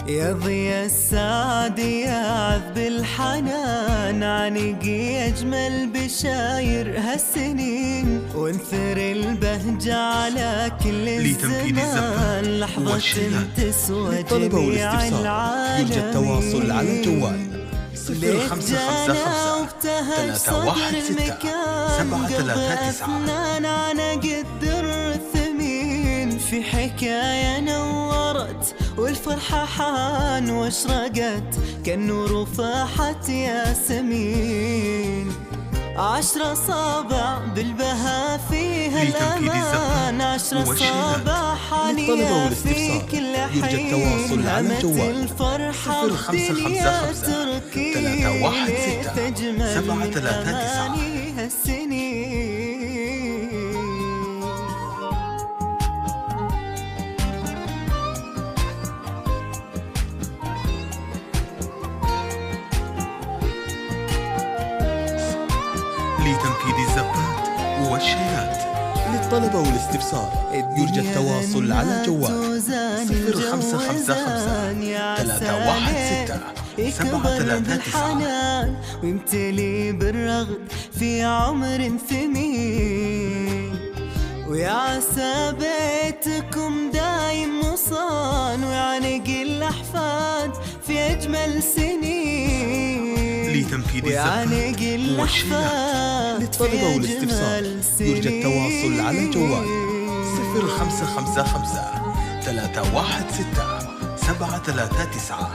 يا ضيا السعد يا عذب الحنان، عنقي أجمل بشاير هالسنين، وانثر البهجة على كل الزمان، لحظة تسوى جميع العالم. يرجى التواصل على الجوال 0555 316 739. أنا قد الثمين في حكاية نورت والفرحة حان واشرقت كالنور فاحت ياسمين، 10 صابع بالبها فيها الأمان، 10 صابع حانية في كل حين، همت الفرحة الدنيا تركين، تجمل من أمانيها السنين. لتنفيذ الزفات والشيلات. للطلب والاستفسار يرجى التواصل على الجوال 0555 316 739. ويمتلي بالرغد في عمر ثمين، ويا عسى بيتكم دايم مصان، ويعنق الأحفاد في أجمل سنين، لتنفيذ الزفات والشيلات. للطلب والاستفسار يرجى التواصل على الجوال 0555 316 739.